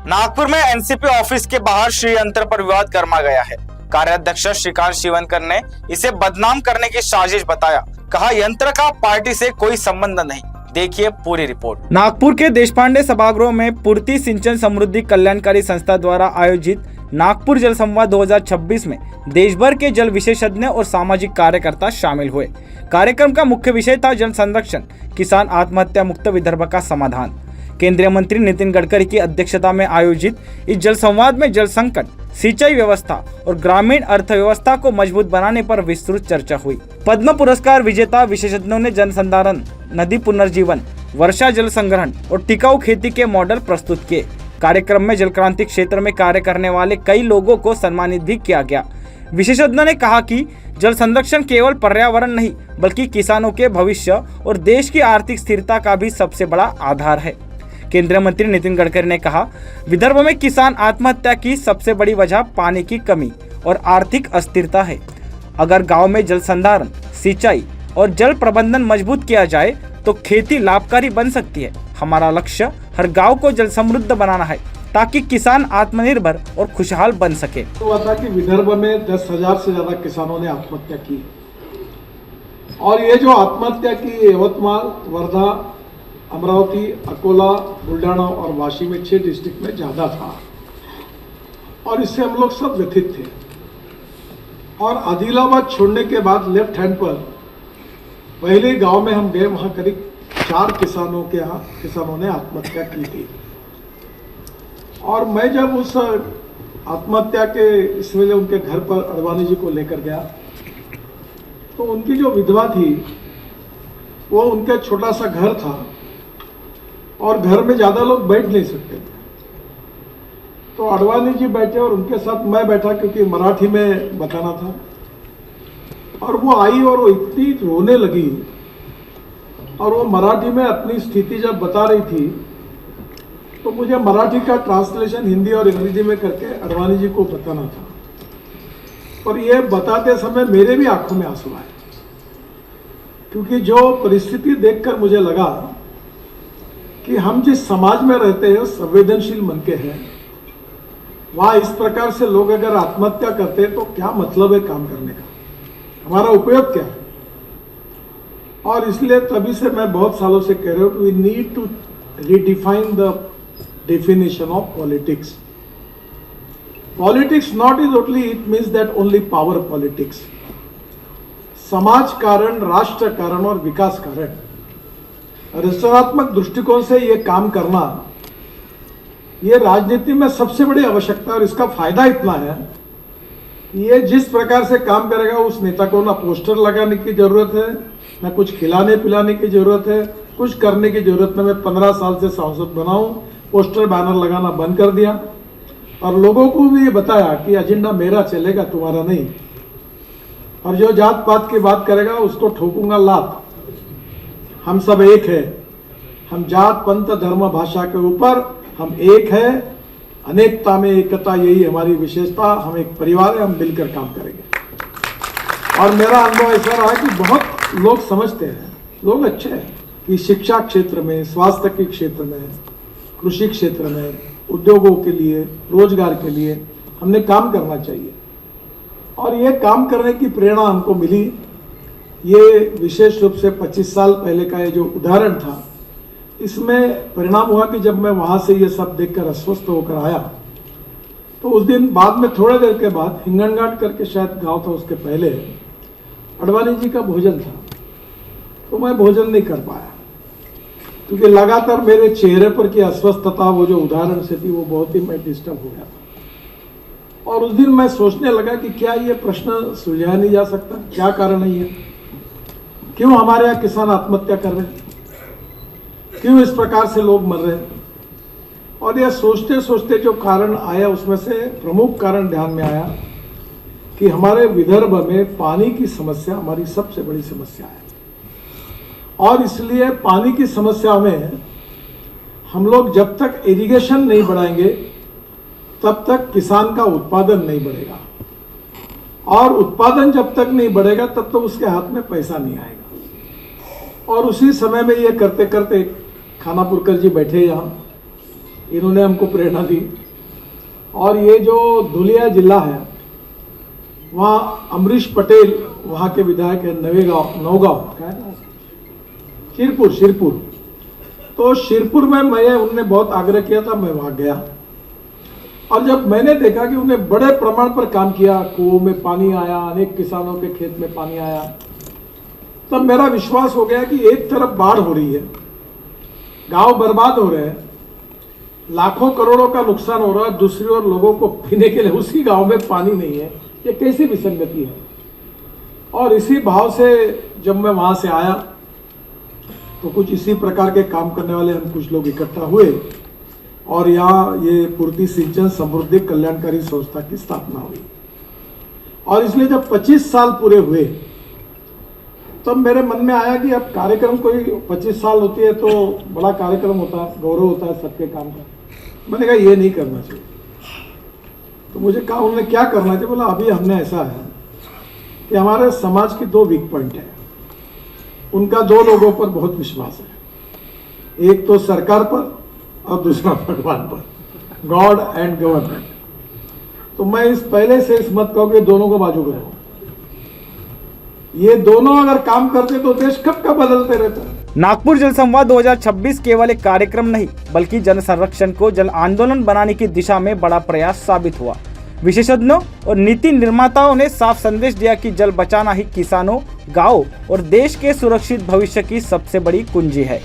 नागपुर में NCP office के बाहर श्री यंत्र पर विवाद गर्मा गया है। कार्याध्यक्ष श्रीकांत शिवनकर ने इसे बदनाम करने की साजिश बताया। कहा यंत्र का पार्टी से कोई संबंध नहीं। देखिए पूरी रिपोर्ट। नागपुर के देशपांडे सभागृह में पूर्ति सिंचन समृद्धि कल्याणकारी संस्था द्वारा आयोजित नागपुर जल संवाद 2026 में देश भर के जल विशेषज्ञ और सामाजिक कार्यकर्ता शामिल हुए। कार्यक्रम का मुख्य विषय था जल संरक्षण, किसान आत्महत्या मुक्त विदर्भ का समाधान। केंद्रीय मंत्री नितिन गडकरी की अध्यक्षता में आयोजित इस जल संवाद में जल संकट, सिंचाई व्यवस्था और ग्रामीण अर्थव्यवस्था को मजबूत बनाने पर विस्तृत चर्चा हुई। पद्म पुरस्कार विजेता विशेषज्ञों ने जल संधारण, नदी पुनर्जीवन, वर्षा जल संग्रहण और टिकाऊ खेती के मॉडल प्रस्तुत किए। कार्यक्रम में जल क्रांति क्षेत्र में कार्य करने वाले कई लोगों को सम्मानित भी किया गया। विशेषज्ञों ने कहा कि जल संरक्षण केवल पर्यावरण नहीं बल्कि किसानों के भविष्य और देश की आर्थिक स्थिरता का भी सबसे बड़ा आधार है। केंद्रीय मंत्री नितिन गडकरी ने कहा विदर्भ में किसान आत्महत्या की सबसे बड़ी वजह पानी की कमी और आर्थिक अस्थिरता है। अगर गांव में जल संधारण, सिंचाई और जल प्रबंधन मजबूत किया जाए तो खेती लाभकारी बन सकती है। हमारा लक्ष्य हर गांव को जल समृद्ध बनाना है ताकि किसान आत्मनिर्भर और खुशहाल बन सके। तो हुआ था कि विदर्भ में 10,000 से ज्यादा किसानों ने आत्महत्या की और ये जो आत्महत्या की यवतमाल, वर्धा, अमरावती, अकोला, बुल्ढाना और वाशिम में 6 डिस्ट्रिक्ट में ज़्यादा था और इससे हम लोग सब व्यथित थे। और आदिलाबाद छोड़ने के बाद लेफ्ट हैंड पर पहले गांव में हम गए, वहाँ करीब 4 किसानों ने आत्महत्या की थी। और मैं जब उस आत्महत्या के इसमें उनके घर पर अडवाणी जी को लेकर गया तो उनकी जो विधवा थी वो उनका छोटा सा घर था और घर में ज़्यादा लोग बैठ नहीं सकते थे। तो अडवाणी जी बैठे और उनके साथ मैं बैठा क्योंकि मराठी में बताना था। और वो आई और वो इतनी रोने लगी और वो मराठी में अपनी स्थिति जब बता रही थी तो मुझे मराठी का ट्रांसलेशन हिंदी और अंग्रेजी में करके अडवाणी जी को बताना था। और ये बताते समय मेरे भी आंखों में आंसू आए क्योंकि जो परिस्थिति देखकर मुझे लगा कि हम जिस समाज में रहते हैं संवेदनशील मन के हैं, वहाँ इस प्रकार से लोग अगर आत्महत्या करते हैं तो क्या मतलब है काम करने का, हमारा उपयोग क्या है। और इसलिए तभी से मैं बहुत सालों से कह रहा हूँ कि we need to redefine the definition of politics. Politics not is only, it means that only power politics. समाज कारण, राष्ट्र कारण और विकास कारण रचनात्मक दृष्टिकोण से ये काम करना, ये राजनीति में सबसे बड़ी आवश्यकता है। और इसका फायदा इतना है, ये जिस प्रकार से काम करेगा उस नेता को ना पोस्टर लगाने की जरूरत है, ना कुछ खिलाने पिलाने की जरूरत है, कुछ करने की जरूरत नहीं। मैं 15 साल से सांसद बना हूं, पोस्टर बैनर लगाना बंद कर दिया और लोगों को भी ये बताया कि एजेंडा मेरा चलेगा, तुम्हारा नहीं। और जो जात पात की बात करेगा उसको ठोकूंगा लात। हम सब एक है, हम जात पंथ धर्म भाषा के ऊपर हम एक है, अनेकता में एकता, यही हमारी विशेषता। हम एक परिवार है, हम मिलकर काम करेंगे। और मेरा अनुभव ऐसा रहा कि बहुत लोग समझते हैं, लोग अच्छे हैं कि शिक्षा क्षेत्र में, स्वास्थ्य के क्षेत्र में, कृषि क्षेत्र में, उद्योगों के लिए, रोजगार के लिए हमने काम करना चाहिए। और ये काम करने की प्रेरणा हमको मिली। ये विशेष रूप से 25 साल पहले का ये जो उदाहरण था, इसमें परिणाम हुआ कि जब मैं वहाँ से ये सब देखकर अस्वस्थ होकर आया तो उस दिन बाद में थोड़ी देर के बाद हिंगनघाट करके शायद गांव था, उसके पहले अडवाणी जी का भोजन था। तो मैं भोजन नहीं कर पाया क्योंकि लगातार मेरे चेहरे पर की अस्वस्थता, वो जो उदाहरण से थी, वो बहुत ही मैं डिस्टर्ब हो गया था। और उस दिन मैं सोचने लगा कि क्या ये प्रश्न सुलझाया नहीं जा सकता, क्या कारण है ये, क्यों हमारे यहाँ किसान आत्महत्या कर रहे हैं, क्यों इस प्रकार से लोग मर रहे हैं। और यह सोचते सोचते जो कारण आया उसमें से प्रमुख कारण ध्यान में आया कि हमारे विदर्भ में पानी की समस्या हमारी सबसे बड़ी समस्या है। और इसलिए पानी की समस्या में हम लोग जब तक इरिगेशन नहीं बढ़ाएंगे तब तक किसान का उत्पादन नहीं बढ़ेगा। और उत्पादन जब तक नहीं बढ़ेगा तब तक उसके हाथ में पैसा नहीं आएगा। और उसी समय में ये करते करते खानापुरकर जी बैठे यहाँ, इन्होंने हमको प्रेरणा दी। और ये जो धुलिया जिला है, वहाँ अमरीश पटेल वहाँ के विधायक है, नौगांव क्या है ना, शिरपुर। तो शिरपुर में उन्होंने बहुत आग्रह किया था, मैं वहाँ गया और जब मैंने देखा कि उन्हें बड़े प्रमाण पर काम किया, कुओं में पानी आया, अनेक किसानों के खेत में पानी आया, तब मेरा विश्वास हो गया कि एक तरफ बाढ़ हो रही है, गांव बर्बाद हो रहे हैं, लाखों करोड़ों का नुकसान हो रहा है, दूसरी ओर लोगों को पीने के लिए उसी गांव में पानी नहीं है। ये कैसी विसंगति है। और इसी भाव से जब मैं वहां से आया तो कुछ इसी प्रकार के काम करने वाले हम कुछ लोग इकट्ठा हुए और यहाँ ये पूर्ति सिंचन समृद्धि कल्याणकारी संस्था की स्थापना हुई। और इसलिए जब 25 साल पूरे हुए तब मेरे मन में आया कि अब कार्यक्रम कोई 25 साल होती है तो बड़ा कार्यक्रम होता है, गौरव होता है सबके काम का। मैंने कहा ये नहीं करना चाहिए। तो मुझे कहा उन्होंने क्या करना चाहिए, बोला अभी हमने ऐसा है कि हमारे समाज की 2 वीक पॉइंट है, उनका 2 लोगों पर बहुत विश्वास है, एक तो सरकार पर और दूसरा भगवान पर, गॉड एंड गवर्नमेंट। तो मैं इस पहले से इस मत कहूँ कि दोनों को बाजू करो, ये दोनों अगर काम करते तो देश कब का बदलते रहता। नागपुर जल संवाद 2026 केवल एक कार्यक्रम नहीं बल्कि जल संरक्षण को जल आंदोलन बनाने की दिशा में बड़ा प्रयास साबित हुआ। विशेषज्ञों और नीति निर्माताओं ने साफ संदेश दिया कि जल बचाना ही किसानों, गांव और देश के सुरक्षित भविष्य की सबसे बड़ी कुंजी है।